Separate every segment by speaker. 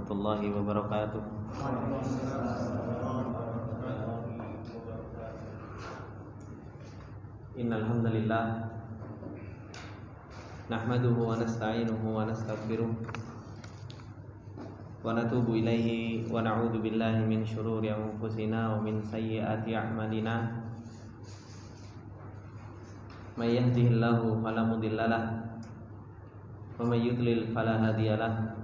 Speaker 1: warahmatullahi wabarakatuh. Innal hamdalillah nahmaduhu wa nasta'inuhu wa nastaghfiruh wa natubu ilaihi wa na'udzu billahi min syururi anfusina wa min sayyiati a'malina. May yahdihillahu fala mudhillalah wa may yudlil fala hadiyalah.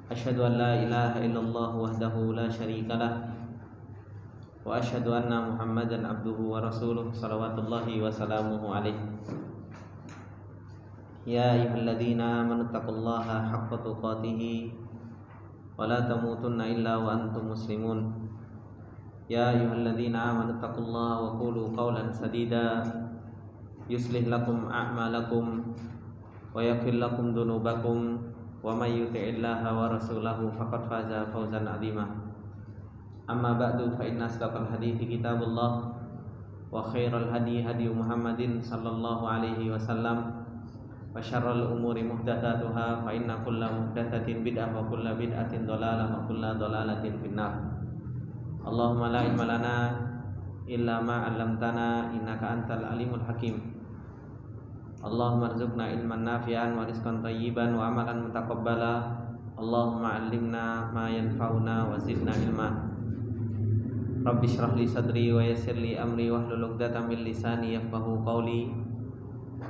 Speaker 1: Asyhadu an la ilaha illallah wahdahu la syarikalah wa asyhadu anna Muhammadan abduhu wa rasuluh salawatullahi wa salamuhu alaihi. Ya ayyuhalladzina amanu taqullaha haqqa tuqatih wa la tamutunna illa wa antum muslimun. Ya ayyuhalladzina amanu taqullaha wa qulu qawlan sadida yuslih lakum a'malakum wa yaghfir lakum dhunubakum wa may yuti'illaha wa rasulahu faqad faza fawzan 'azima. Amma ba'du fa inna asdaqal hadithi kitabullah wa khairal hadi hadi Muhammadin sallallahu alaihi wasallam wa syarral umuri muhdatsatuha fa inna kulla muhdatsatin bid'ah wa kulla bid'atin dhalalah wa kulla dhalalatin finnar. Allahumma la ilma lana illa ma 'allamtana innaka antal alimul hakim. Allahumma arzuqna ilman nafi'an wa rizqan thayyiban wa amalan mutaqabbala. Allahumma 'allimna ma yanfa'una wa zidna ilma. Rabbi shrah li sadri wa yassir li amri wahlul 'uqdatam min lisani yafqahu qawli.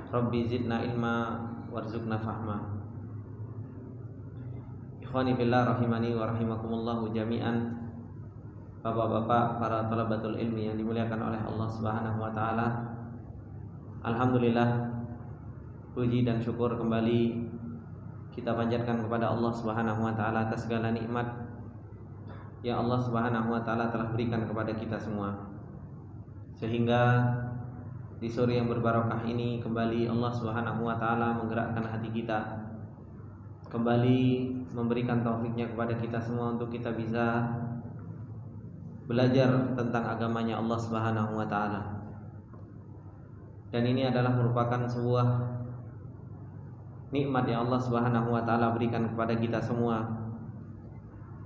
Speaker 1: Rabbi zidna ilma warzuqna fahma. Ikhwani fillah rahimani wa rahimakumullah jami'an. Bapak-bapak, para thalabatul ilmi yang dimuliakan oleh Allah Subhanahu wa taala. Alhamdulillah, puji dan syukur kembali kita panjatkan kepada Allah Subhanahu wa taala atas segala nikmat yang Allah Subhanahu wa taala telah berikan kepada kita semua. Sehingga di sore yang berbarokah ini kembali Allah Subhanahu wa taala menggerakkan hati kita, kembali memberikan taufiknya kepada kita semua untuk kita bisa belajar tentang agamanya Allah Subhanahu wa taala. Dan ini adalah merupakan sebuah nikmat yang Allah Subhanahu wa taala berikan kepada kita semua.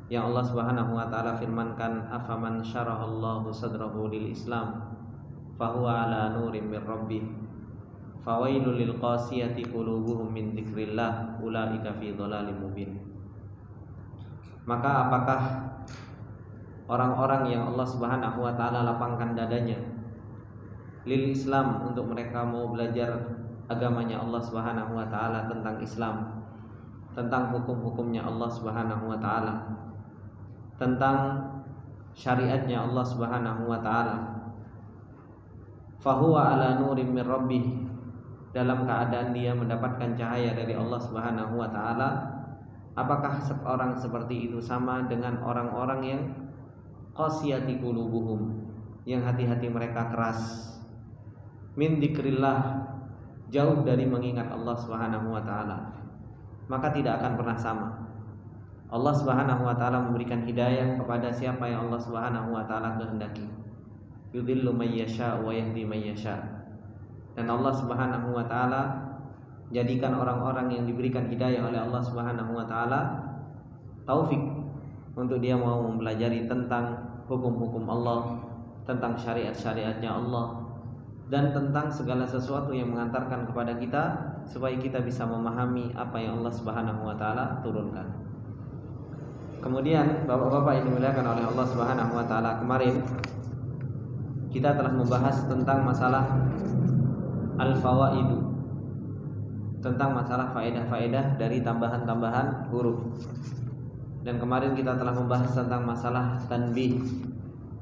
Speaker 1: Yang Allah Subhanahu wa taala firmankan, afaman syarahallahu sadrahu lil Islam fahuwa ala nurim mir rabbih fawailul lil qasiyati qulubuhum min dzikrillah ulaika fi dhalalim mubin. Maka apakah orang-orang yang Allah Subhanahu wa taala lapangkan dadanya lil Islam untuk mereka mau belajar agamanya Allah Subhanahu wa taala, tentang Islam, tentang hukum-hukumnya Allah Subhanahu wa taala, tentang syariatnya Allah Subhanahu wa taala. Fahuwa ala nurim mir rabbih, dalam keadaan dia mendapatkan cahaya dari Allah Subhanahu wa taala. Apakah seorang seperti itu sama dengan orang-orang yang qasiyati qulubuhum, yang hati-hati mereka keras, min dzikrillah, jauh dari mengingat Allah Subhanahu wa taala? Maka tidak akan pernah sama. Allah Subhanahu wa taala memberikan hidayah kepada siapa yang Allah Subhanahu wa taala kehendaki. Yudhillu may yasha wa yahdi may yasha. Dan Allah Subhanahu wa taala jadikan orang-orang yang diberikan hidayah oleh Allah Subhanahu wa taala taufik untuk dia mau mempelajari tentang hukum-hukum Allah, tentang syariat-syariatnya Allah, dan tentang segala sesuatu yang mengantarkan kepada kita supaya kita bisa memahami apa yang Allah Subhanahu wa taala turunkan. Kemudian bapak-bapak yang dimuliakan oleh Allah Subhanahu wa taala, kemarin kita telah membahas tentang masalah al-fawaidu, tentang masalah faedah-faedah dari tambahan-tambahan huruf. Dan kemarin kita telah membahas tentang masalah tanbih,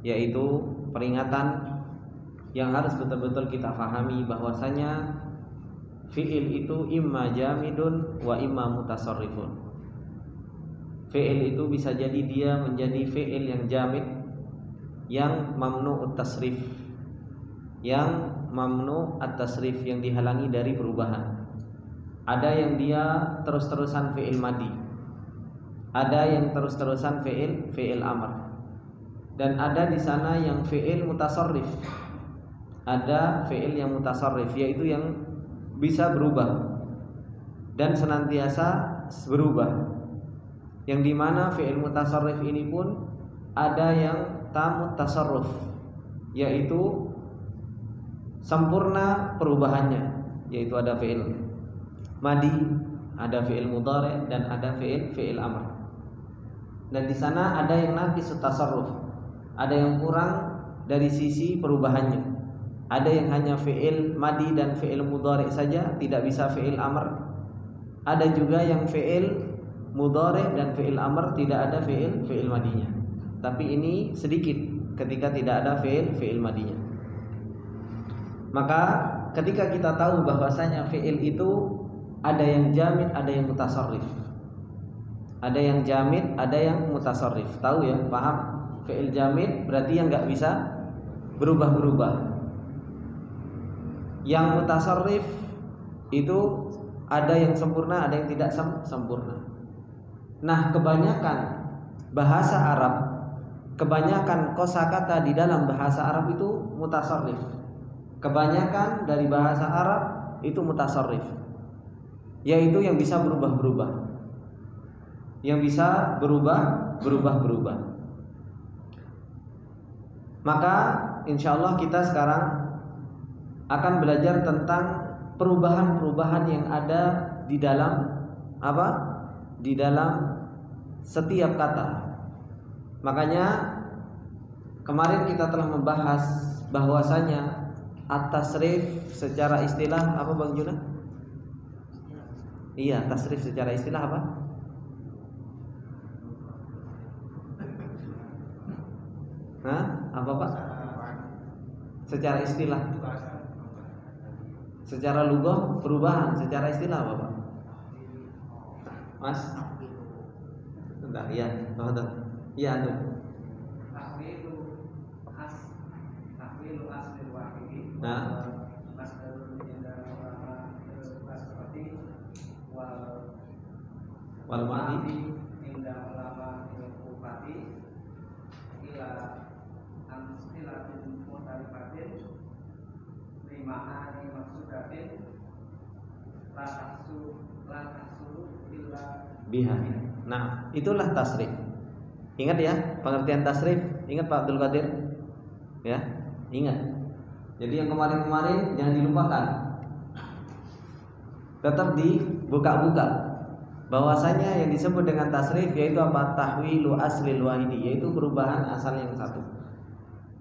Speaker 1: yaitu peringatan yang harus betul-betul kita fahami bahwasanya fi'il itu imma jamidun wa imma mutasarrifun. Fi'il itu bisa jadi dia menjadi fi'il yang jamid, yang mamnu at-tasrif, yang mamnu at-tasrif, yang dihalangi dari perubahan. Ada yang dia terus-terusan fi'il madi, ada yang terus-terusan fi'il amr, dan ada di sana yang fi'il mutasarrif. Ada fi'il yang mutasarrif, yaitu yang bisa berubah dan senantiasa berubah. yang dimana fi'il mutasarrif ini pun ada yang tamut tasarruf, yaitu sempurna perubahannya, yaitu ada fi'il madi, ada fi'il mudhari, dan ada fi'il amr. Dan di sana ada yang naqis tasarruf, ada yang kurang dari sisi perubahannya. Ada yang hanya fi'il madi dan fi'il mudhari saja, tidak bisa fi'il amr. Ada juga yang fi'il mudhari dan fi'il amr tidak ada fi'il madinya. Tapi ini sedikit ketika tidak ada fi'il madinya. Maka ketika kita tahu bahwasanya fi'il itu ada yang jamid, ada yang mutasarrif. Ada yang jamid, ada yang mutasarrif. Tahu ya, paham? Fi'il jamid berarti yang enggak bisa berubah-berubah. Yang mutasarrif itu ada yang sempurna, ada yang tidak sempurna. Nah, kebanyakan bahasa Arab, kebanyakan kosakata di dalam bahasa Arab itu mutasarrif. Kebanyakan dari bahasa Arab itu mutasarrif, yaitu yang bisa berubah-berubah, yang bisa berubah-berubah. Maka insya Allah kita sekarang akan belajar tentang perubahan-perubahan yang ada di dalam apa? Di dalam setiap kata. Makanya kemarin kita telah membahas bahwasanya at-tasrif secara istilah apa Bang Juna? Iya, tasrif secara istilah apa? Hah? Apa Pak? Secara istilah. Secara lugah perubahan, secara istilah apa Pak? Mas? Bentar, iya, betul. Iya, tuh. Tahwilu aslil wahidi. Nah, masdarul inda ulama seperti wal ma'di inda ulama al-kufati ila amsilatin mutalifatin lima'ani maksudatin la tahsulu illa biha. Nah, itulah tasrif. Ingat ya, pengertian tasrif. Ingat Pak Abdul Qadir? Ya, ingat. Jadi yang kemarin-kemarin jangan dilupakan. Tetap dibuka-buka. Bahwasanya yang disebut dengan tasrif yaitu apa? Tahwilu aslil wahidi, yaitu perubahan asal yang satu.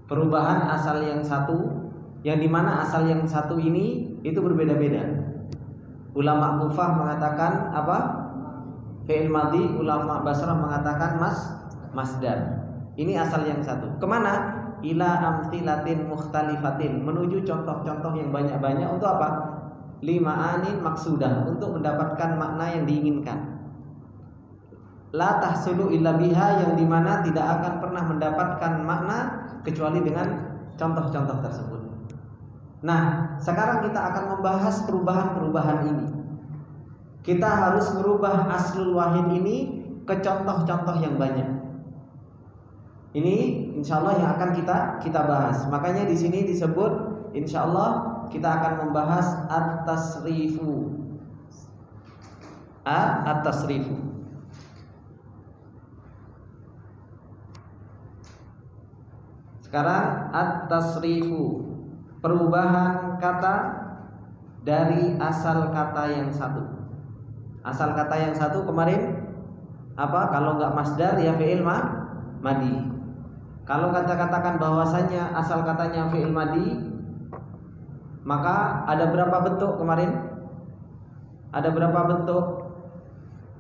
Speaker 1: Perubahan asal yang satu, yang dimana asal yang satu ini itu berbeda-beda. Ulama Kufah mengatakan apa? Fi'il madhi, ulama Basrah mengatakan masdar. Ini asal yang satu. Kemana? Ila amtsilatin mukhtalifatin, menuju contoh-contoh yang banyak-banyak untuk apa? Lima'anin maksudah, untuk mendapatkan makna yang diinginkan. La tahsulu illa biha, yang dimana tidak akan pernah mendapatkan makna kecuali dengan contoh-contoh tersebut. Nah, sekarang kita akan membahas perubahan-perubahan ini. Kita harus merubah aslul wahid ini ke contoh-contoh yang banyak. Ini insya Allah yang akan kita bahas. Makanya di sini disebut insya Allah kita akan membahas at-tasrifu. At-tasrifu. Sekarang at-tasrifu, perubahan kata dari asal kata yang satu. Asal kata yang satu kemarin apa? Kalau enggak masdar ya fi'il madi. Kalau katakan bahwasanya asal katanya fi'il madi, maka ada berapa bentuk kemarin? Ada berapa bentuk?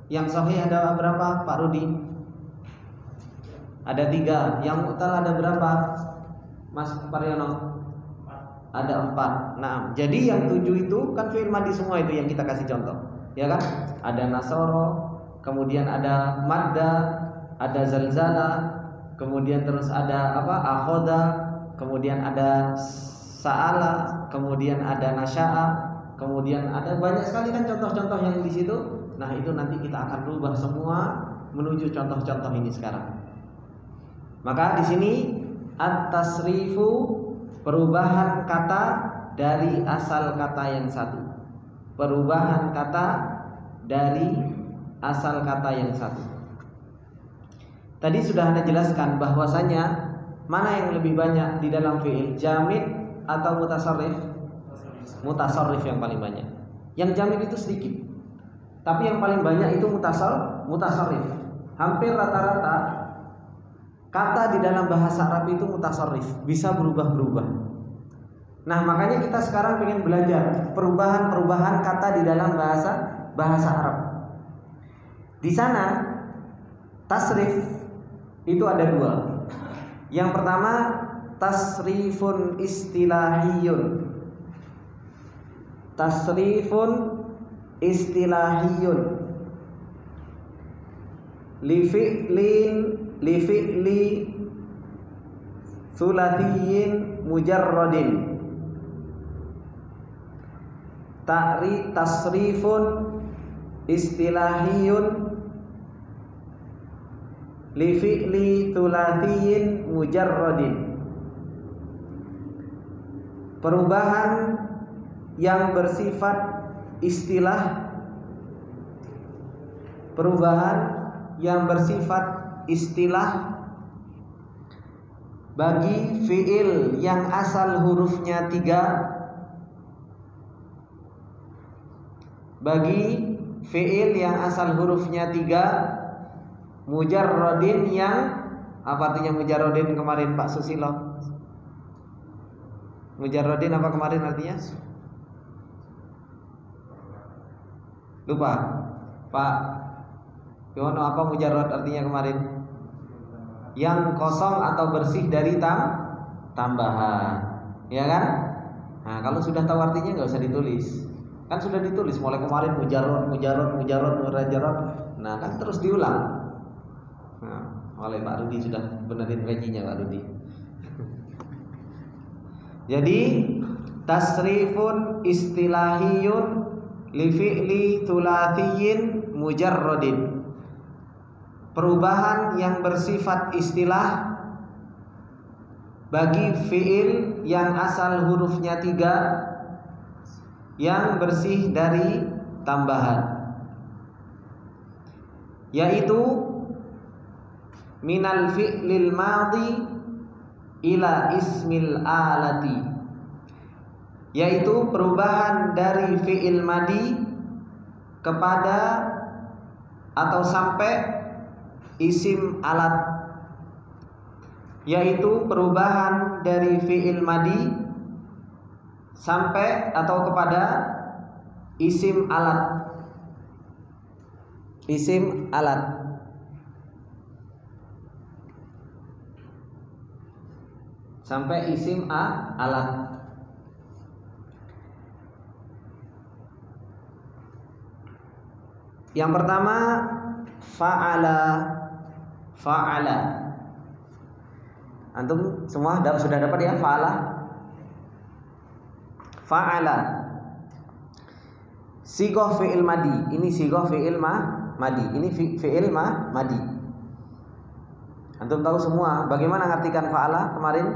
Speaker 1: Yang sahih ada berapa Pak Rudi? Ada 3. Yang mu'tal ada berapa Mas Paryono? Ada 4. Nah, jadi yang 7 itu kan fi'il madi semua itu yang kita kasih contoh, ya kan? Ada nasoro, kemudian ada madda, ada zalzala, kemudian terus ada apa? Akhoda, kemudian ada sa'ala, kemudian ada nasya'a, kemudian ada banyak sekali kan contoh-contoh yang di situ. Nah, itu nanti kita akan rubah semua menuju contoh-contoh ini sekarang. Maka di sini at-tasrifu, perubahan kata dari asal kata yang satu. Perubahan kata dari asal kata yang satu. Tadi sudah Anda jelaskan bahwasanya mana yang lebih banyak di dalam fi'il, jamid atau mutasarrif? Mutasarrif yang paling banyak. Yang jamid itu sedikit, tapi yang paling banyak itu mutasarrif. Hampir rata-rata kata di dalam bahasa Arab itu mutasarrif, bisa berubah-berubah. Nah, makanya kita sekarang ingin belajar perubahan-perubahan kata di dalam bahasa Arab. Di sana tasrif itu ada dua. Yang pertama tasrifun istilahiyun. Tasrifun istilahiyun li fi'li tsulathiyin mujarradin. Tasrifun istilahiyun li fi'li tsulathiyin mujarradin. Perubahan yang bersifat istilah. Perubahan yang bersifat istilah bagi fi'il yang asal hurufnya 3. Bagi fi'il yang asal hurufnya 3 mujarrodin yang apa artinya mujarrodin kemarin Pak Susilo? Mujarrodin apa kemarin artinya? Lupa Pak Yono, apa mujarrod artinya kemarin? Yang kosong atau bersih dari tambahan, ya kan? Nah, kalau sudah tahu artinya nggak usah ditulis. Kan sudah ditulis mulai kemarin mujarrod. Nah, kan terus diulang. Nah, oleh Pak Rudi sudah benerin gajinya Pak Rudi. Jadi tasrifun istilahiyun li fi'li tsulathiyin mujarradin. Perubahan yang bersifat istilah bagi fi'il yang asal hurufnya 3 yang bersih dari tambahan, yaitu minal fi'lil madhi ila ismil alati, yaitu perubahan dari fi'il madi kepada atau sampai isim alat, yaitu perubahan dari fi'il madi sampai atau kepada isim alat. Isim alat. Sampai isim alat. Yang pertama fa'ala. Antum semua sudah dapat ya fa'ala. Sighah fi'il madi. Ini sighah fi'il madi. Ini fi'il madi. Antum tahu semua bagaimana ngartikan fa'ala kemarin?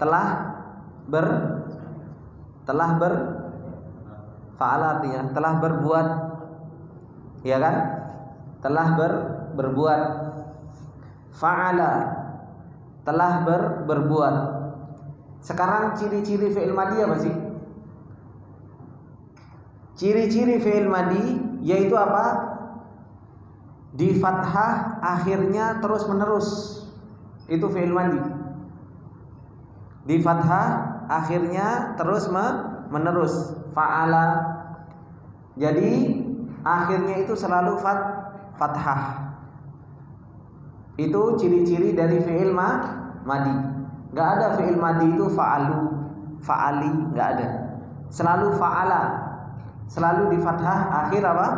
Speaker 1: Telah fa'ala artinya telah berbuat, ya kan? Telah berbuat. Fa'ala telah berbuat. Sekarang ciri-ciri fi'il madi apa sih? Ciri-ciri fi'il madi yaitu apa? Di fathah akhirnya terus menerus. Itu fi'il madi. Di fathah akhirnya terus menerus. Fa'ala. Jadi akhirnya itu selalu fathah. Itu ciri-ciri dari fi'il madi. Gak ada fi'il madi itu fa'alu, fa'ali, gak ada. Selalu fa'ala. Selalu di fathah akhir apa?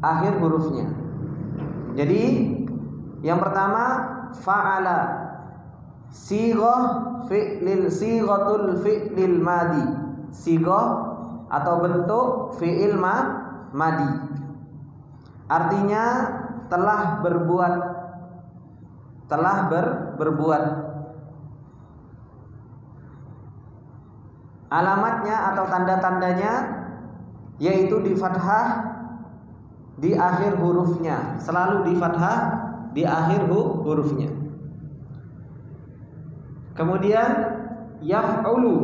Speaker 1: Akhir hurufnya. Jadi yang pertama fa'ala. Sighatul fi'lil madi. Sighah atau bentuk fi'il madi. Artinya telah berbuat. Telah berbuat. Alamatnya atau tanda-tandanya yaitu di fathah di akhir hurufnya, selalu di fathah di akhir hurufnya. Kemudian yaf'ulu,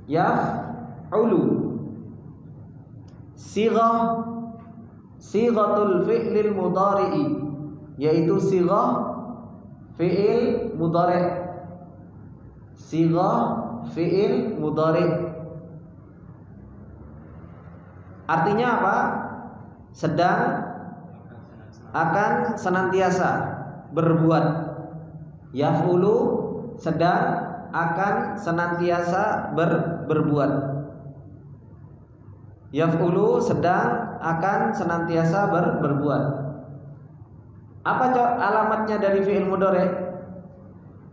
Speaker 1: yaf'ulu, sighatul fi'lil mudhari'i, yaitu sighah fi'il mudhari', sighah fi'il mudhari'. Artinya apa? Sedang, akan, senantiasa berbuat. Yaf'ulu, sedang, akan, senantiasa berbuat. Yaf'ulu, sedang, akan, senantiasa berbuat. Apa alamatnya dari fi'il mudhari'?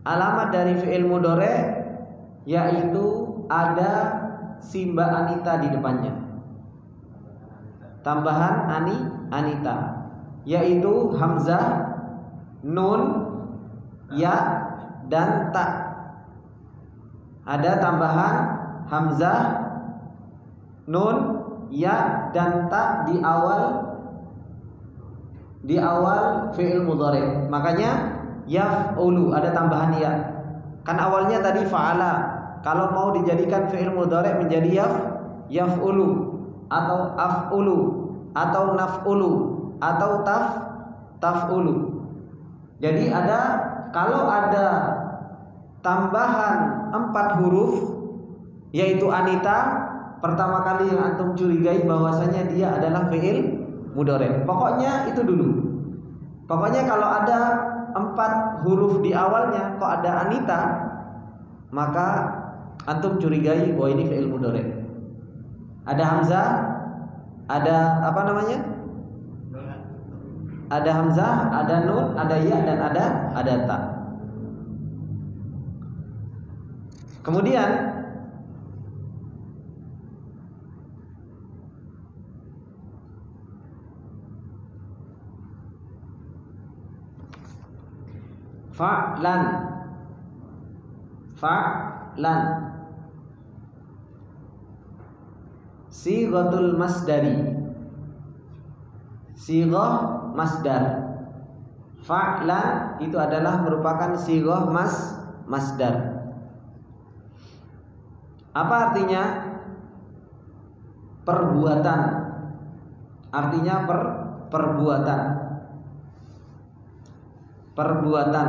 Speaker 1: Alamat dari fi'il mudhari' yaitu ada si Mbak Anita di depannya, tambahan Anita, yaitu hamzah, nun, ya, dan ta. Ada tambahan hamzah, nun, ya, dan ta di awal fi'il mudhari'. Makanya yaf'ulu ada tambahan ya. Kan awalnya tadi fa'ala. Kalau mau dijadikan fi'il mudhari' menjadi yaf'ulu atau af'ulu atau naf'ulu atau taf'ulu. Jadi kalau ada tambahan 4 huruf yaitu Anita, pertama kali yang antum curigai bahwasanya dia adalah fi'il mudhari'. Pokoknya itu dulu. Pokoknya kalau ada 4 huruf di awalnya kok ada Anita, maka antum curigai bahwa ini fi'il mudhari'. Ada hamzah, ada apa namanya? Ada hamzah, ada nun, ada ya, dan ada ta. Kemudian fa'lan, sighatul masdari, sighah masdar. Fa'lan itu adalah merupakan sighah masdar. Apa artinya? Perbuatan. Artinya perbuatan. Perbuatan.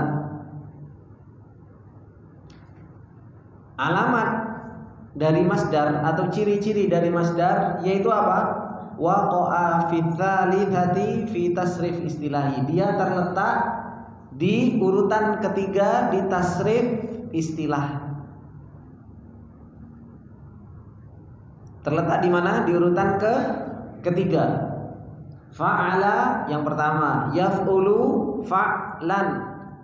Speaker 1: Alamat dari masdar atau ciri-ciri dari masdar yaitu apa? Waqa'a fi tsalitsati fi tasrif istilahi. Dia terletak di urutan ketiga di tasrif istilah. Terletak di mana? Di urutan ketiga. Fa'ala yang pertama, yaf'ulu fa'lan.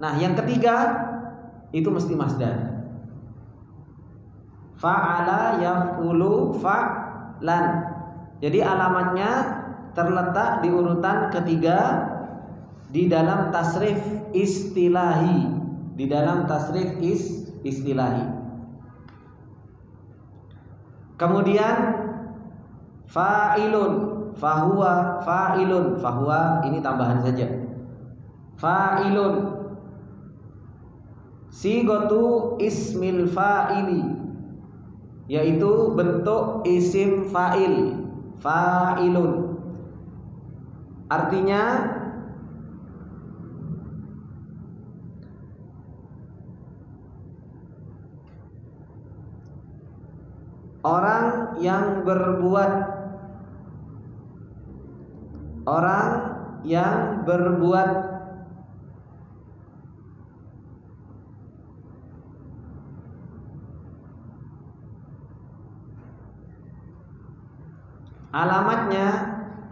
Speaker 1: Nah, yang ketiga itu mesti masdar. Fa'ala yaf'ulu fa'lan. Jadi alamatnya terletak di urutan ketiga di dalam tasrif istilahi, di dalam tasrif istilahi. Kemudian fa'ilun, fahuwa fa'ilun, fahuwa ini tambahan saja. Fa'ilun sigatu ismil fa'ili, yaitu bentuk isim fa'il. Fa'ilun artinya orang yang berbuat, orang yang berbuat. Alamatnya,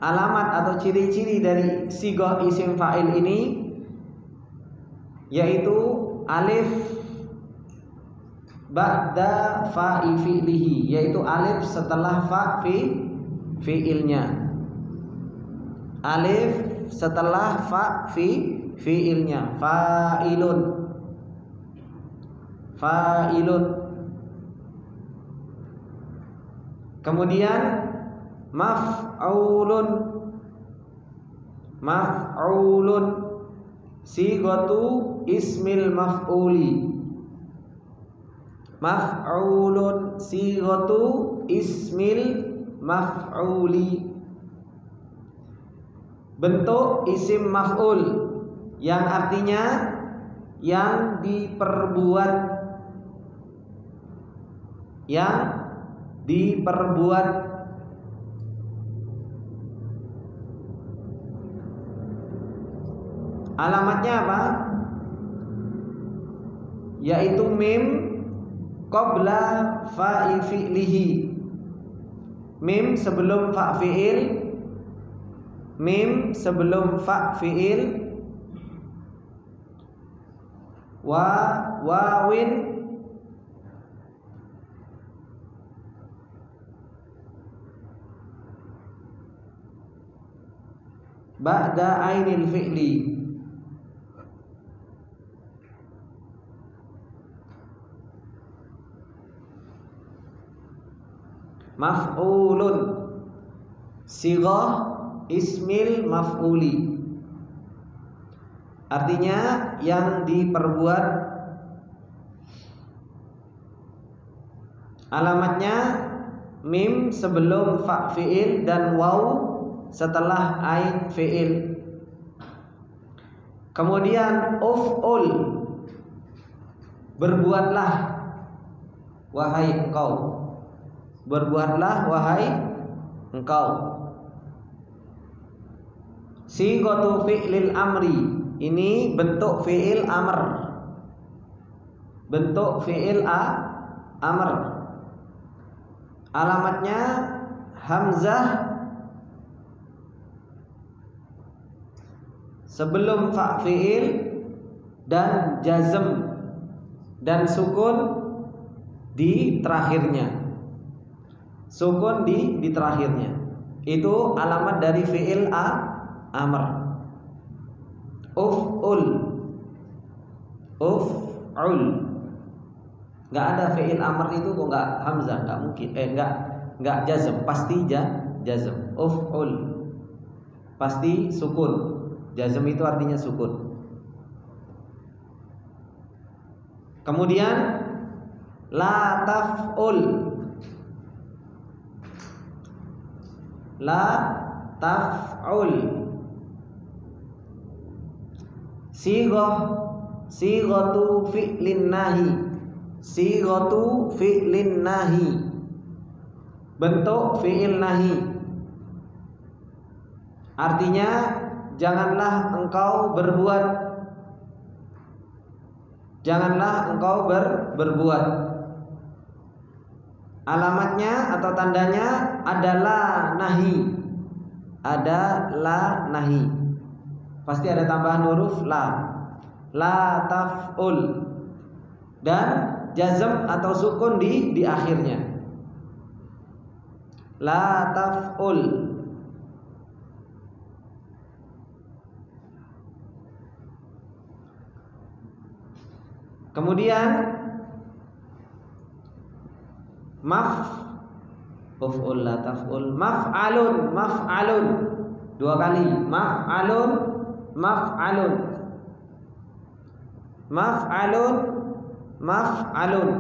Speaker 1: alamat atau ciri-ciri dari sighah isim fa'il ini yaitu alif ba'da fa'i fi'lihi, yaitu alif setelah fa fi'ilnya. Alif setelah fa fi'ilnya. Fa'ilun, fa'ilun. Kemudian maf'ulun, maf'ulun sighatu ismil maf'uli. Maf'ulun sighatu ismil maf'uli, bentuk isim maf'ul yang artinya yang diperbuat, yang diperbuat. Alamatnya apa? Yaitu mim qabla fa'i fi'lihi. Mim sebelum fa' fi'il, mim sebelum fa' fi'il, wawin ba'da ainil fi'li. Maf'ulun sighah ismil maf'uli, artinya yang diperbuat. Alamatnya mim sebelum fa fi'il dan waw setelah ain fi'il. Kemudian uf'ul, berbuatlah wahai engkau, berbuatlah wahai engkau. Sighatu fi'lil amri, ini bentuk fi'il amr, bentuk fi'il amr. Alamatnya hamzah sebelum fa fi'il dan jazm dan sukun di terakhirnya. Sukun di terakhirnya. Itu alamat dari fi'il amr. Uf'ul, uf'ul. Enggak ada fi'il amr itu kok enggak hamzah, enggak mungkin. Enggak jazm, pasti jazm. Uf'ul. Pasti sukun. Jazm itu artinya sukun. Kemudian la taf'ul, la taf'ul. Sighatu fi'lin nahi, sighatu fi'lin nahi, bentuk fi'il nahi, artinya janganlah engkau berbuat, janganlah engkau berbuat. Alamatnya atau tandanya adalah nahi, adalah nahi. Pasti ada tambahan huruf la taf'ul, dan jazm atau sukun di akhirnya. La taf'ul. Kemudian uf'ul la taf'ul, maf'alun, maf'alun, dua kali, maf'alun, maf'alun, maf'alun, maf'alun.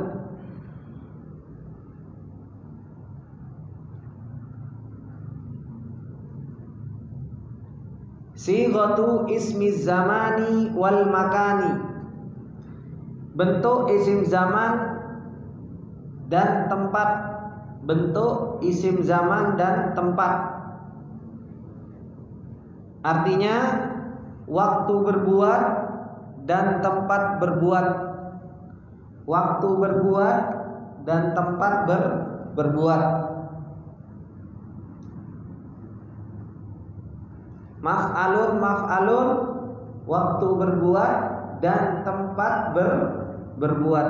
Speaker 1: Sighatu ismi zamani wal makani, bentuk isim zaman dan tempat, bentuk isim zaman dan tempat. Artinya waktu berbuat dan tempat berbuat, waktu berbuat dan tempat berbuat. Maf'alun, maf'alun, waktu berbuat dan tempat berbuat.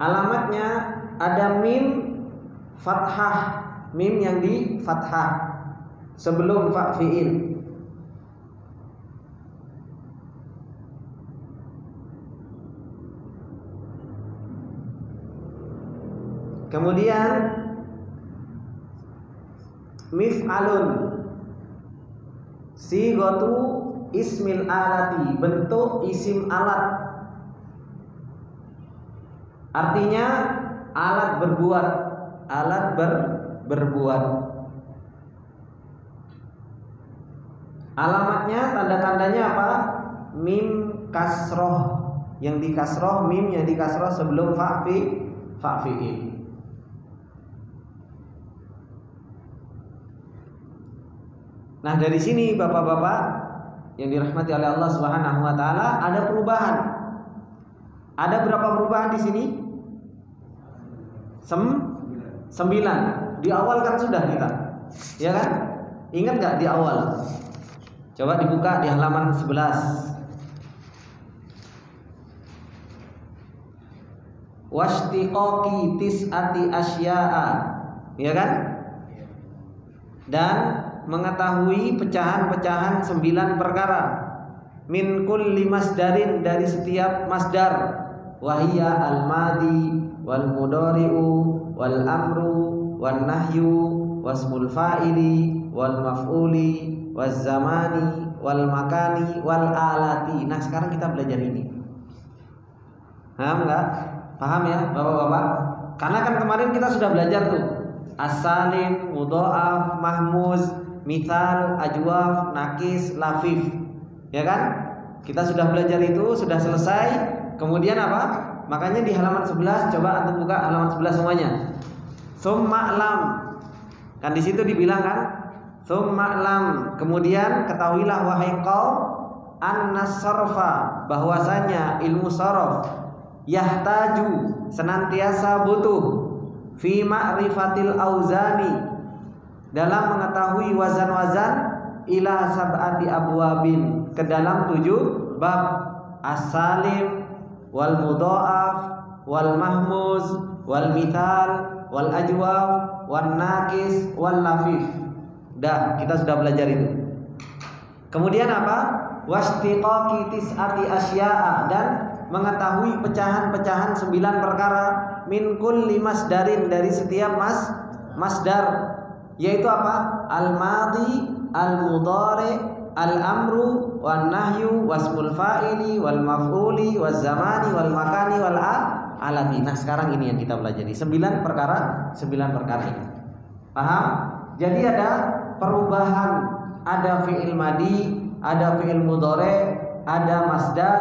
Speaker 1: Alamatnya ada mim fathah, mim yang di fathah sebelum fa fi'il. Kemudian mif'alun, sighatu ismil alati, bentuk isim alat. Artinya alat berbuat, berbuat. Alamatnya, tanda-tandanya apa? Mim kasroh, yang di kasroh, mim yang di kasroh sebelum fa'fi'il. Nah, dari sini bapak-bapak yang dirahmati oleh Allah Subhanahu wa taala, ada perubahan. Ada berapa perubahan di sini? 9. Di awal kan sudah kita, ya kan? Ingat nggak di awal? Coba dibuka di halaman 11. Washtiqaqi tis'ati asya'a, ya kan? Dan mengetahui pecahan-pecahan 9 perkara. Min kulli masdarin, dari setiap masdar. Wahiyya al-madi wal mudhari'u wal amru wan nahyu wasmul fa'ili wal maf'uli waz zamani wal makani wal alati. Nah, sekarang kita belajar ini. Paham enggak? Paham ya, Bapak-bapak? Karena kan kemarin kita sudah belajar tuh as-salim, mudha'af, mahmuz, mithal, ajwaf, nakis, lafif. Ya kan? Kita sudah belajar itu, sudah selesai. Kemudian apa? Makanya di halaman 11, coba antum buka halaman 11 semuanya. Tsumma lam. Kan di situ dibilang kan? Tsumma lam. Kemudian ketahuilah wahai qaum, an-nasarfa, bahwasanya ilmu sharaf yahtaju, senantiasa butuh, fi ma'rifatil auzani, dalam mengetahui wazan-wazan, ila sab'ati abwabin, ke dalam 7 bab. As-salim wal mudha'af wal mahmuz wal mithal wal ajwaf wal nakis wal lafif. Dah, kita sudah belajar itu. Kemudian apa? Washtiqaqi tis'ati asya'a, dan mengetahui pecahan-pecahan 9 perkara. Min kulli masdarin, dari setiap masdar, yaitu apa? Al-madi, al-mudhari, al-amru, wan nahyu, wasmul fa'ili, wal maf'uli, waz zamani, wal makani, wal alati. Nah, sekarang ini yang kita pelajari 9 perkara ini. Paham? Jadi ada perubahan, ada fi'il madi, ada fi'il mudhari, ada masdar,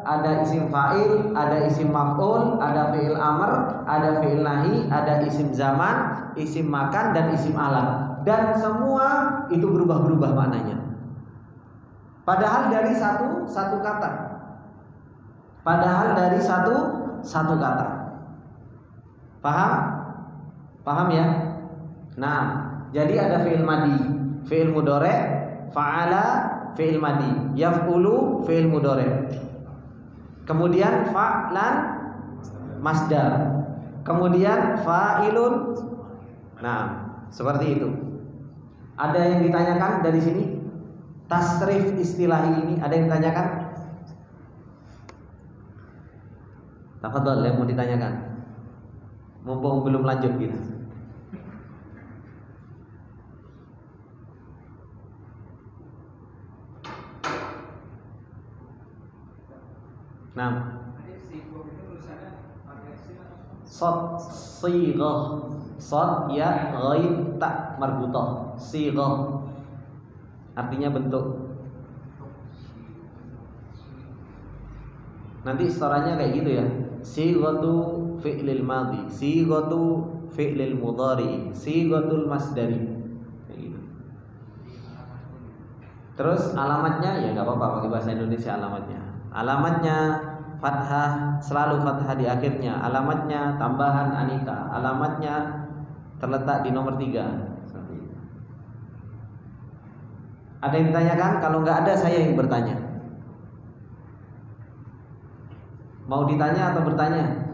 Speaker 1: ada isim fa'il, ada isim maf'ul, ada fi'il amr, ada fi'il nahi, ada isim zaman, isim makan, dan isim alat. Dan semua itu berubah-berubah maknanya. Padahal dari satu kata. Padahal dari satu kata. Paham? Paham ya? Nah, jadi ada fi'il madi, fi'il mudhari, fa'ala, fi'il madi, yaf'ulu, fi'il mudhari. Kemudian fa'lan, masdar. Kemudian fa'ilun. Nah, seperti itu. Ada yang ditanyakan dari sini? Tasrif istilah ini ada yang ditanyakan? Tafadhol, yang mau ditanyakan. Mumpung belum lanjut kita. Nah, sod sighah, sod ya ghaib ta marbutah, sighah artinya bentuk. Nanti istoranya kayak gitu ya. Sighatu fi'lil madhi, sighatu fi'lil mudhari, sighatul masdari, kayak gitu. Terus alamatnya ya nggak apa-apa pakai bahasa Indonesia alamatnya. Alamatnya fathah, selalu fathah di akhirnya. Alamatnya tambahan anita. Alamatnya terletak di nomor 3. Ada yang ditanyakan? Kalau nggak ada, saya yang bertanya. Mau ditanya atau bertanya?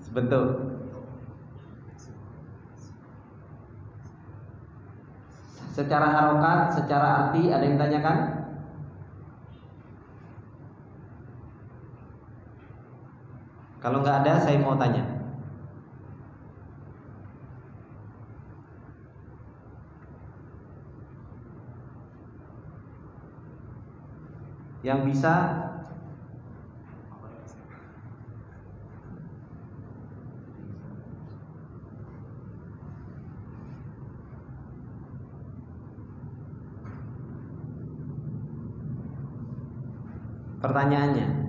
Speaker 1: Sebentar. Secara harokat, secara arti, ada yang tanyakan? Kalau nggak ada, saya mau tanya. Yang bisa pertanyaannya.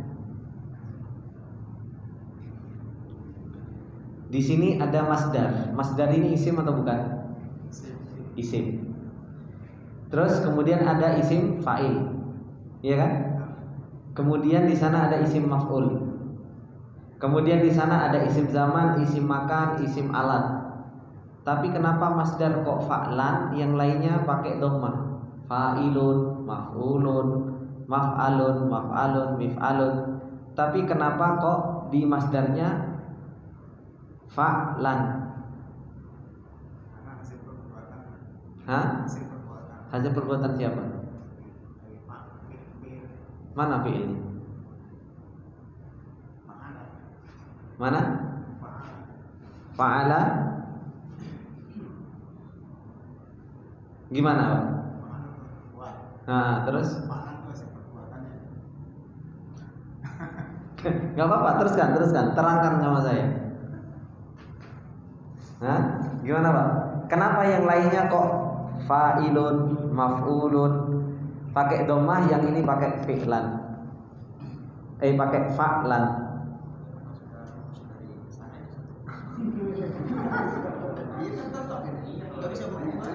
Speaker 1: Di sini ada masdar. Masdar ini isim atau bukan? Isim. Terus kemudian ada isim fa'il. Iya kan? Kemudian di sana ada isim maf'ul. Kemudian di sana ada isim zaman, isim makan, isim alat. Tapi kenapa masdar kok fa'lan, yang lainnya pakai dhammah? Fa'ilun, maf'ulun, maf'alun, maf'alun, mif'alun. Tapi kenapa kok di masdarnya fa'lan? Hah? Hasil perbuatan siapa? Mana fi'ilnya? Mana? Fa'ala. Gimana, Pak? Nah, terus? Gak apa-apa, teruskan, terangkan sama saya. Hah? Gimana, Pak? Kenapa yang lainnya kok fa'ilun, maf'ulun pakai dhammah, yang ini pakai fi'lan? Pakai fa'lan.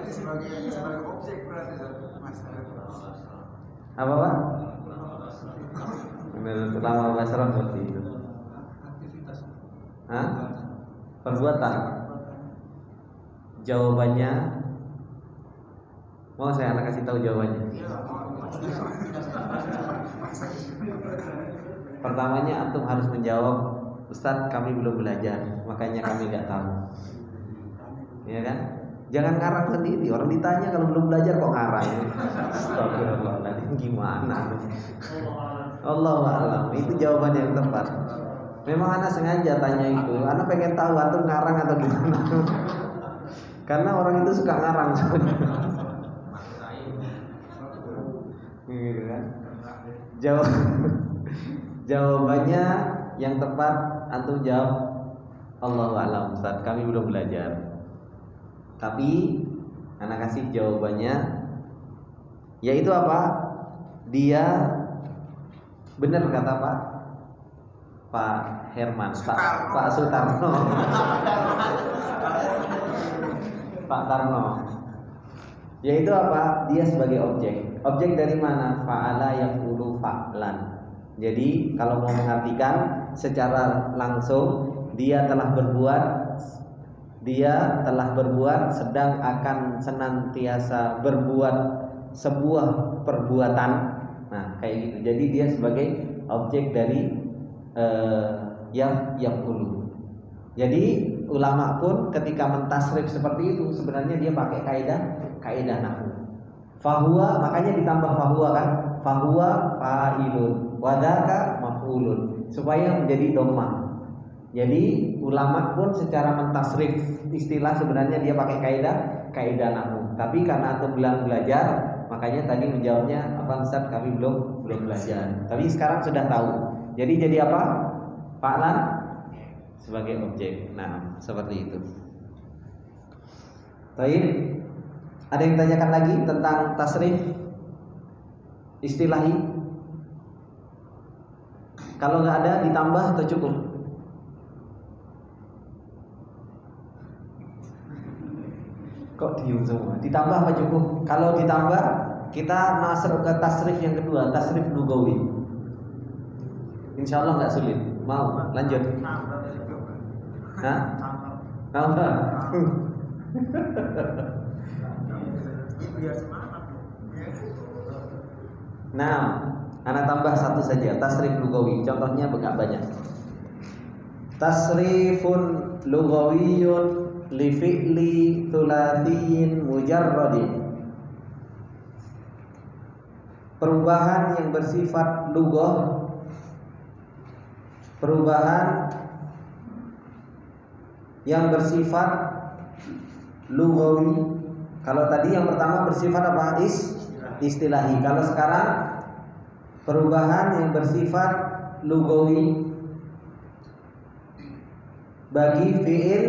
Speaker 2: Sebagai objek berarti
Speaker 1: Apa, Pak? Menurut ulama Basrah seperti itu. Hah? Perbuatan. Jawabannya, mau saya anak kasih tahu jawabannya. Pertamanya antum harus menjawab, Ustadz kami belum belajar, makanya kami nggak tahu. Ya kan? Jangan ngarang sendiri. Orang ditanya kalau belum belajar kok ngarang. Astagfirullahaladzim, gimana? Allahu a'lam. Itu jawaban yang tepat. Memang anak sengaja tanya itu. Anak pengen tahu antum ngarang atau gimana. Karena orang itu suka ngarang sebenarnya. Gitu kan? Jawabannya yang tepat antum jawab Allahu a'lam Ustaz, kami belum belajar. Tapi anak kasih jawabannya, yaitu apa? Dia benar kata Pak Herman, Pak Sutarno, Pak Tarno. Yaitu apa? Dia sebagai objek. Objek dari mana? Fa'ala yaf'ulu fa'lan. Jadi kalau mau mengartikan secara langsung, dia telah berbuat sedang akan senantiasa berbuat sebuah perbuatan. Nah, kayak gitu. Jadi dia sebagai objek dari yaf'ulu. Jadi ulama pun ketika mentasrif seperti itu sebenarnya dia pakai kaidah nahwu. Fahuwa, makanya ditambah fahuwa kan? Fahuwa fa'ilun, wadaka maf'ulun, supaya menjadi dhammah. Jadi ulama pun secara mentasrif istilah sebenarnya dia pakai kaidah nahwu. Tapi karena antum belum belajar, makanya tadi menjawabnya apa Ustaz, kami belum belajar. Tapi sekarang sudah tahu. Jadi apa? Fa'lan sebagai objek. Nah, seperti itu. Baik. Ada yang tanyakan lagi tentang tasrif istilahi? Kalau nggak ada, ditambah atau cukup? Kok diem semua? Ditambah apa cukup? Kalau ditambah, kita masuk ke tasrif yang kedua, tasrif lugawi. Insya Allah nggak sulit. Mau lanjut? Hah? Tambah. Nah, anak tambah satu saja, tasrif lugawi. Contohnya banyak. Tasrifun lugawiyun li fi'li thulathiyin mujarradin. Perubahan yang bersifat lugah, perubahan yang bersifat lugawi. Kalau tadi yang pertama bersifat apa? Istilahi. Kalau sekarang perubahan yang bersifat lugawi bagi fiil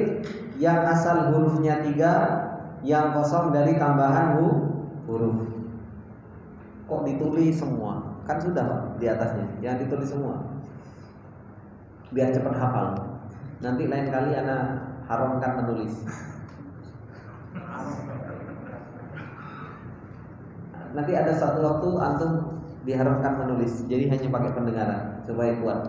Speaker 1: yang asal hurufnya 3 yang kosong dari tambahan huruf. Kok ditulis semua? Kan sudah Pak di atasnya. Yang ditulis semua. Biar cepat hafal. Nanti lain kali ana haramkan menulis. Nanti ada satu waktu antum diharamkan menulis. Jadi hanya pakai pendengaran supaya kuat.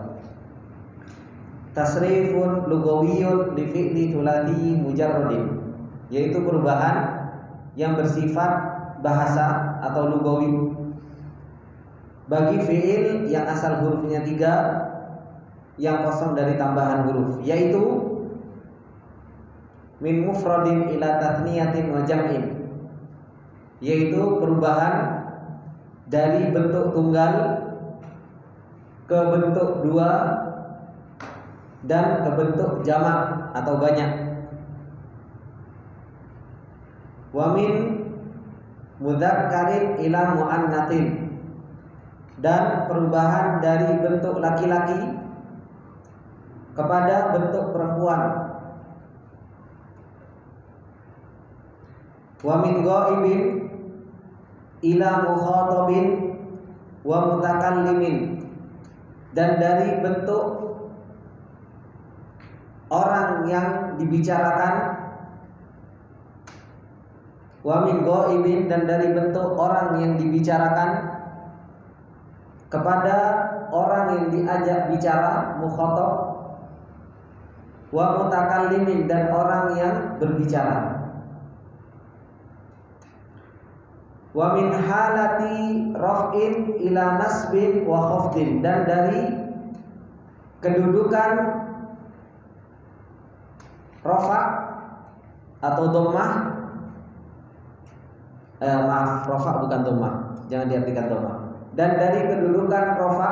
Speaker 1: Tasrifun lugawiyyun li fi'li thulathi mujarradin, yaitu perubahan yang bersifat bahasa atau lugawi bagi fi'il yang asal hurufnya 3 yang kosong dari tambahan huruf, yaitu min mufradin ila tathniyatin wa jam'in, yaitu perubahan dari bentuk tunggal ke bentuk 2 dan ke bentuk jamak atau banyak. Wa min mudzakkarin ila muannatsin, dan perubahan dari bentuk laki-laki kepada bentuk perempuan. Wa min ghaibin ila mukhatabin wa mutakallimin, dan dari bentuk orang yang dibicarakan, wa min ghaibin, dan dari bentuk orang yang dibicarakan kepada orang yang diajak bicara, mukhatab, wa mutakallimin, dan orang yang berbicara. Wa min halati raf'in ila nasbin wa khafdin, dan dari kedudukan rafa atau dhammah, rafa bukan dhammah, jangan diartikan dhammah. Dan dari kedudukan rafa,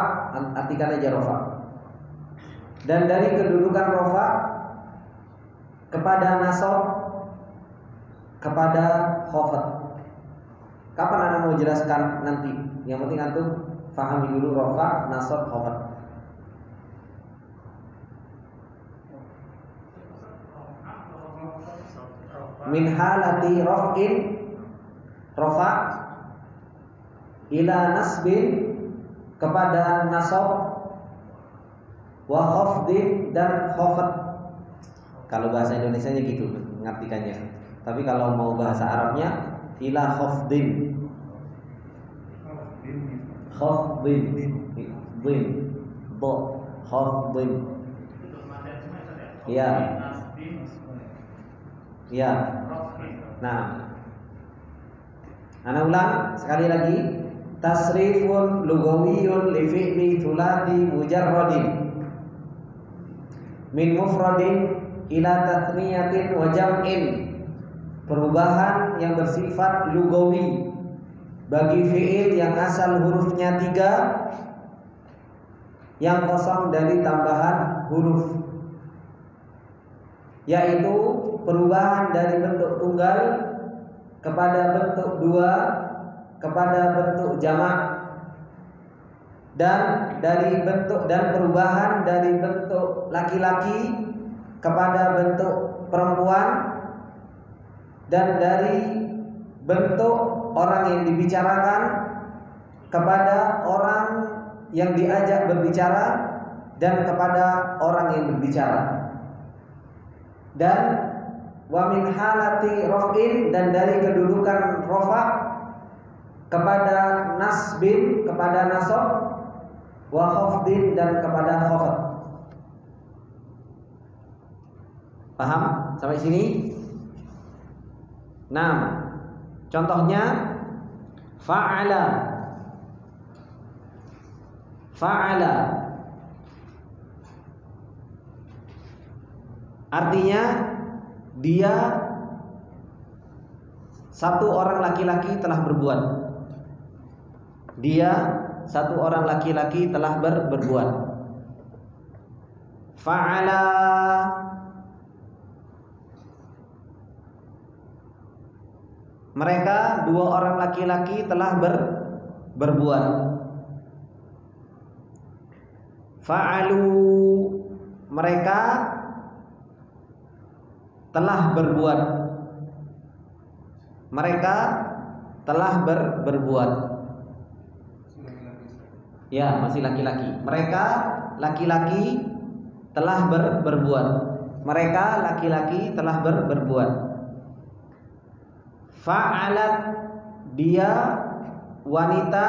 Speaker 1: artikan aja rafa. Dan dari kedudukan rafa kepada nasab, kepada khafd. Kapan Anda mau jelaskan nanti? Yang penting antum fahami dulu rafa, nasab, khafd. Min halati raf'in, rafa, ila nasbin, kepada nasab, wa khafdin, dan khafd. Kalau bahasa Indonesianya gitu mengartikannya. Tapi kalau mau bahasa Arabnya ila khafdin. Khafdin. Din. Bo. Khafdin. Ya. Ya. Nah, ana ulang sekali lagi. Tasrifun lugawiyyun li fi'li thulathi mujarradin min mufradin ila tathniyatin wa jam'in, perubahan yang bersifat lugawi bagi fi'il yang asal hurufnya 3 yang kosong dari tambahan huruf, yaitu perubahan dari bentuk tunggal kepada bentuk 2 kepada bentuk jamak, dan dari bentuk, dan perubahan dari bentuk laki-laki kepada bentuk perempuan, dan dari bentuk orang yang dibicarakan kepada orang yang diajak berbicara, dan kepada orang yang berbicara. Dan wa min halati raf'in, dan dari kedudukan rafa kepada nasbin, kepada nasab, wa khafdin, dan kepada khafd. Paham sampai sini? Nah, contohnya fa'ala. Fa'ala artinya dia, satu orang laki-laki telah berbuat. Dia, satu orang laki-laki telah berbuat. Fa'ala mereka dua orang laki-laki telah berbuat. Fa'alu, mereka telah berbuat. Mereka telah berbuat. Ya, masih laki-laki. Mereka laki-laki telah berbuat. Mereka laki-laki telah berbuat. Fa'alat, dia wanita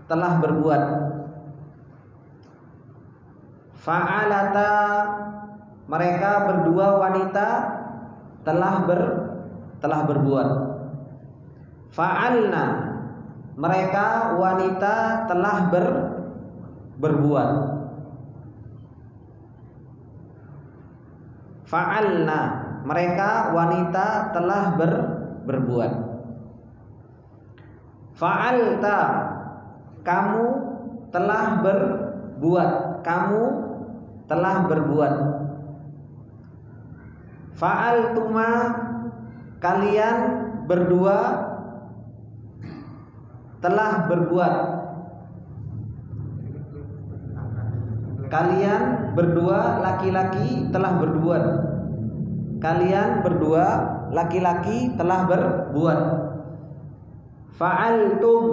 Speaker 1: telah berbuat. Fa'alata, mereka berdua wanita telah berbuat. Fa'alna, mereka wanita telah berbuat. Fa'alna, mereka wanita telah berbuat. Fa'alta, kamu telah berbuat. Kamu telah berbuat. Fa'altuma, kalian berdua telah berbuat. Kalian berdua laki-laki telah berbuat. Kalian berdua laki-laki telah berbuat. Fa'altum,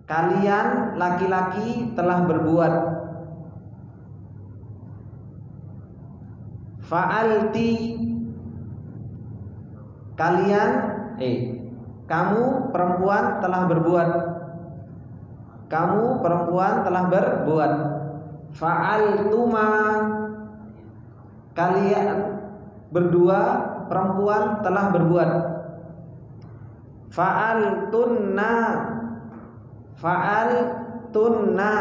Speaker 1: kalian laki-laki telah berbuat. Fa'alti, kalian kamu perempuan telah berbuat. Kamu perempuan telah berbuat. Fa'altuma, kalian berdua perempuan telah berbuat. Fa'altunna, fa'altunna,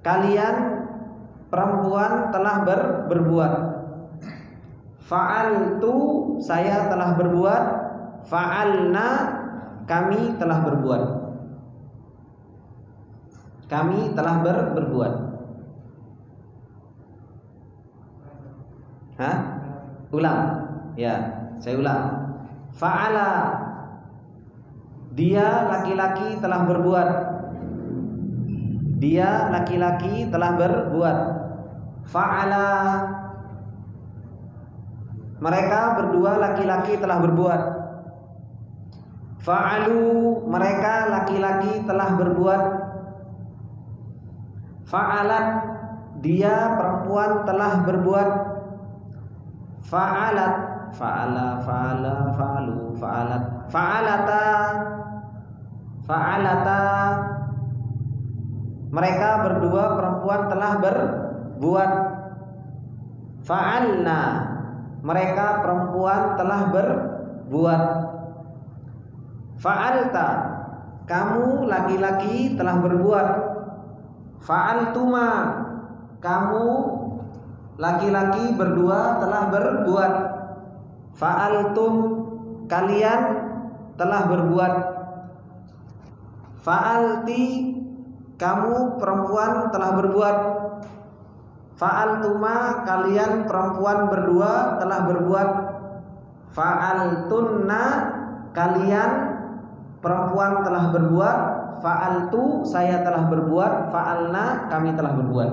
Speaker 1: kalian perempuan telah berbuat. Fa'altu, saya telah berbuat. Fa'alna, kami telah berbuat. Kami telah berbuat. Hah? Ulang. Ya, saya ulang. Fa'ala, dia laki-laki telah berbuat. Dia laki-laki telah berbuat. Fa'ala, mereka berdua laki-laki telah berbuat. Fa'alu, mereka laki-laki telah berbuat. Fa'alat, dia perempuan telah berbuat. Fa'alat, fa'ala, fa'ala, fa'alu, fa'alat. Fa'alata, fa'alata, mereka berdua perempuan telah berbuat. Fa'alna, mereka perempuan telah berbuat. Fa'alta, kamu laki-laki telah berbuat. Fa'altuma, kamu laki-laki berdua telah berbuat. Fa'altum, kalian telah berbuat. Fa'alti, kamu perempuan telah berbuat. Fa'altuma, kalian perempuan berdua telah berbuat. Fa'altunna, kalian perempuan telah berbuat. Fa'altu, saya telah berbuat. Fa'alna, kami telah berbuat.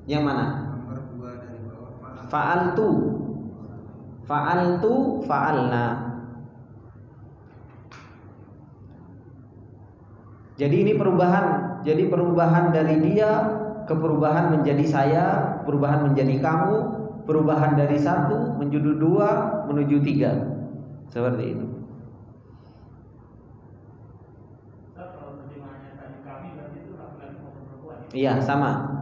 Speaker 1: Yang mana? Fa'altu, fa'altu, fa'alna. Jadi ini perubahan. Jadi perubahan dari dia ke perubahan menjadi saya, perubahan menjadi kamu, perubahan dari satu menuju dua menuju tiga. Seperti itu. Iya, sama.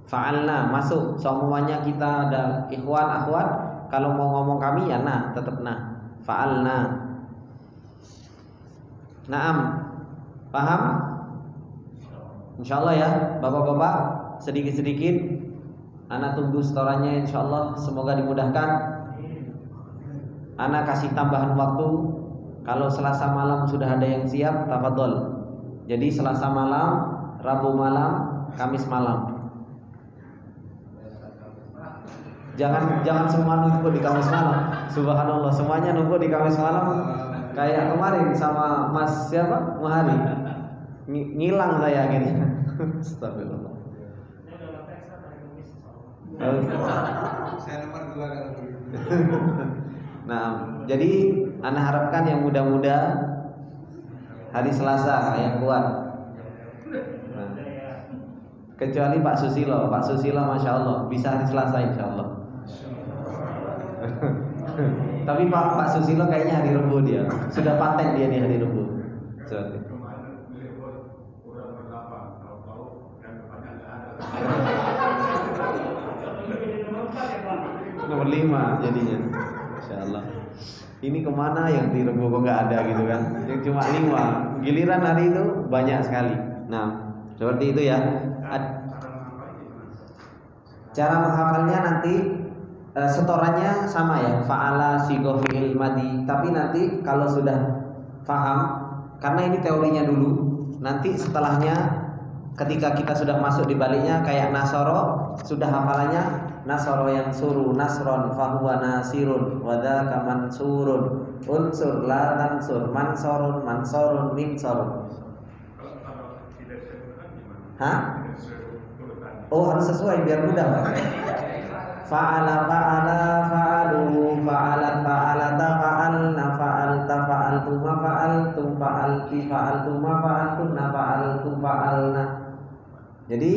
Speaker 1: Fa'alna masuk. Semuanya kita ada ikhwan, akhwat. Kalau mau ngomong kami ya nah, tetap nah. Fa'alna. Naam. Paham? Insyaallah ya, bapak-bapak, sedikit-sedikit Ana tunggu setorannya insyaallah, semoga dimudahkan. Ana kasih tambahan waktu. Kalau Selasa malam sudah ada yang siap, tafadhol. Jadi Selasa malam, Rabu malam, Kamis malam. Jangan semua numpuk di Kamis malam. Subhanallah, semuanya numpuk di Kamis malam. Kayak kemarin sama Mas siapa? Muhari. Ngilang saya akhirnya. Astagfirullah.
Speaker 2: Saya nomor 2 kalau begitu.
Speaker 1: Nah, jadi ana harapkan yang muda-muda hari Selasa yang kuat. Nah, kecuali Pak Susilo, masya Allah bisa hari Selasa insya Allah. Tapi Pak Susilo kayaknya hari Rabu dia sudah paten dia di hari Rabu. Nomor 5 jadinya, insya Allah. Ini kemana yang di Rabu kok nggak ada gitu kan? Yang cuma 5, giliran hari itu banyak sekali. Nah, seperti itu ya. Cara menghafalnya nanti setorannya sama ya, fa'ala sigoh fi'il madi. Tapi nanti kalau sudah paham, karena ini teorinya dulu, nanti setelahnya ketika kita sudah masuk di baliknya kayak nasoro, sudah hafalannya nasoro yang suruh nasron fahuwa nasirun wadaka mansurun unsur la tansur mansorun minsorun. Hah? Oh, harus sesuai biar mudah. Fa'ala fa'alu fa'alat fa'alata fa'alna fa'alta fa'altuma fa'altum fa'alti fa'altuma fa'altunna fa'altum fa'alna. Jadi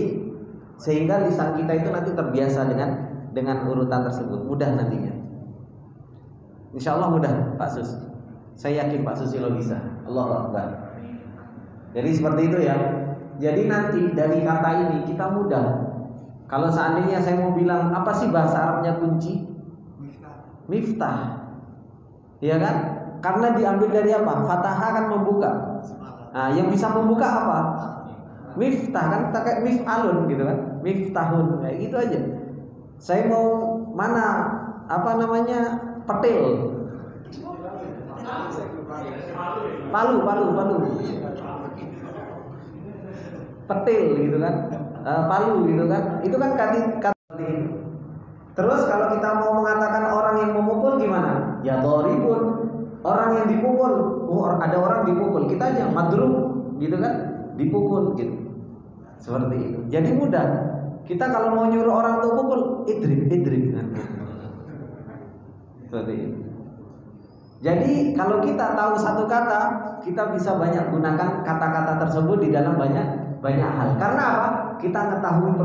Speaker 1: sehingga lisan kita itu nanti terbiasa dengan urutan tersebut, mudah nantinya. Insya Allah mudah Pak Sus. Saya yakin Pak Susilo bisa. Allahu Akbar. Jadi seperti itu ya. Jadi nanti dari kata ini kita mudah. Kalau seandainya saya mau bilang apa sih bahasa Arabnya kunci? Miftah. Iya kan? Karena diambil dari apa? Fatahah kan membuka. Nah, yang bisa membuka apa? Miftah kan, kita kayak mif'alun gitu kan, miftahun kayak gitu aja. Saya mau mana apa namanya petil, palu, petil gitu kan, palu gitu kan, itu kan kata. Terus kalau kita mau mengatakan orang yang memukul gimana? Ya doribun, orang yang dipukul. Oh, ada orang dipukul, kita aja madrub gitu kan, dipukul gitu. Seperti itu. Jadi mudah. Kita kalau mau nyuruh orang untuk pukul, idrib. Seperti itu. Jadi kalau kita tahu satu kata, kita bisa banyak gunakan kata-kata tersebut di dalam banyak hal. Karena apa? Kita mengetahui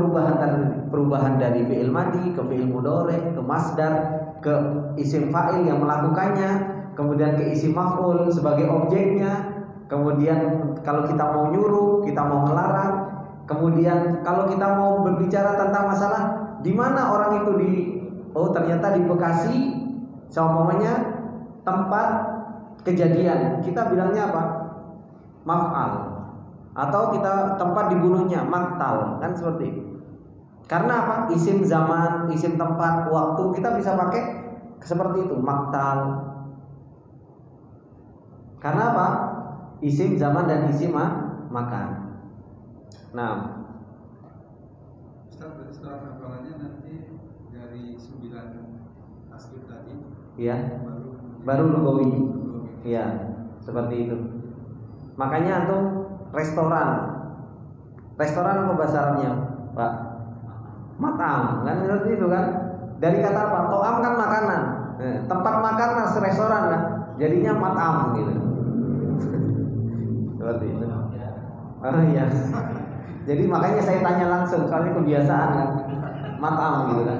Speaker 1: perubahan dari fi'il madi ke fi'il mudhari, ke masdar, ke isim fa'il yang melakukannya, kemudian ke isim maf'ul sebagai objeknya. Kemudian kalau kita mau nyuruh, kita mau melarang. Kemudian kalau kita mau berbicara tentang masalah di mana orang itu ternyata di Bekasi, seumpamanya tempat kejadian, kita bilangnya apa? Maf'al. Atau kita tempat dibunuhnya maktal, kan seperti itu. Karena apa? Isim zaman, isim tempat, waktu kita bisa pakai seperti itu, maktal. Karena apa? Isim zaman dan isim makan. Nah,
Speaker 2: Ustaz, berarti setelah hafalannya nanti dari 9 tasbih tadi,
Speaker 1: ya, baru lugawi. Ya, seperti itu. Makanya antum restoran apa bahasa Arabnya, Pak? Matam, kan seperti itu kan? Dari kata apa? To'am kan makanan. Tempat makan restoran kan? Jadinya matam gitu. Seperti itu. Oh iya. Jadi makanya saya tanya langsung, soalnya kebiasaan kan, matam gitu kan.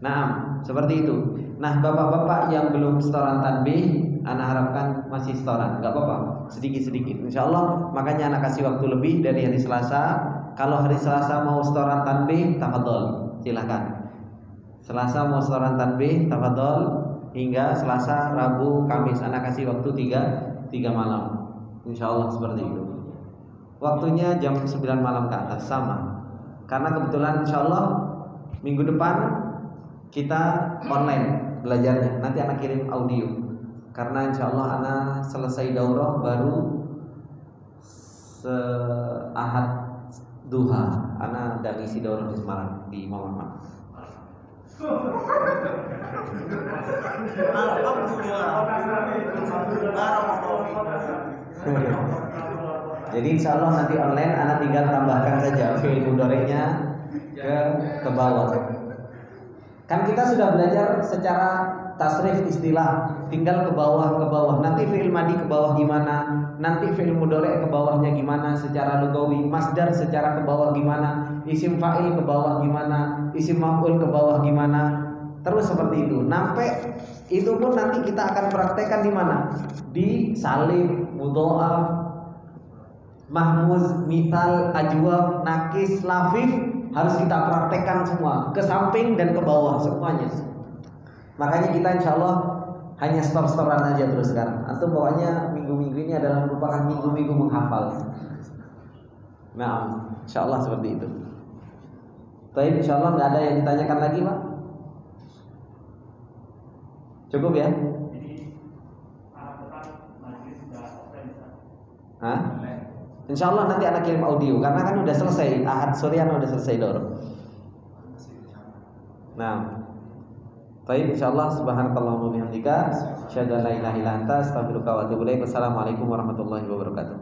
Speaker 1: Nah, seperti itu. Nah, bapak-bapak yang belum setoran tanbih, ana harapkan masih setoran, nggak apa-apa, sedikit-sedikit. Insya Allah, makanya ana kasih waktu lebih dari hari Selasa. Kalau hari Selasa mau setoran tanbih, tafadhol, silakan. Selasa mau setoran tanbih, tafadhol, hingga Selasa, Rabu, Kamis. Ana kasih waktu 3 malam. Insya Allah seperti itu. Waktunya jam 9 malam ke atas sama. Karena kebetulan insya Allah minggu depan kita online belajarnya. Nanti anak kirim audio. Karena insya Allah anak selesai daurah baru Ahad duha. Anak udah ngisi daurah di Semarang di Muhammad. Jadi insya Allah nanti online anak tinggal tambahkan saja fi'il mudhari'nya ke bawah. Kan kita sudah belajar secara tasrif istilah, tinggal ke bawah. Nanti fi'il madi ke bawah gimana? Nanti fi'il mudhari' ke bawahnya gimana secara lugawi? Masdar secara ke bawah gimana? Isim fa'il ke bawah gimana? Isim maf'ul ke bawah gimana? Terus seperti itu. Sampai itu pun nanti kita akan praktekkan di mana? Di salim, mudha'af, mahmuz, mithal, ajwaf, nakis, lafif, harus kita praktekkan semua, ke samping dan ke bawah semuanya. Makanya kita insya Allah hanya store-storan aja terus sekarang. Atau pokoknya minggu-minggu ini adalah merupakan minggu-minggu menghafal. Nah, insya Allah seperti itu. Tapi insya Allah nggak ada yang ditanyakan lagi, Pak. Cukup ya? Hah? Insya Allah nanti anak kirim audio karena kan udah selesai. Ahad Suryan udah selesai dor. Nah, baik, insyaallah subhanakallahumma bihamdika asyhadu an la ilaha illa anta astaghfiruka wa atubu ilaik. Wassalamualaikum warahmatullahi wabarakatuh.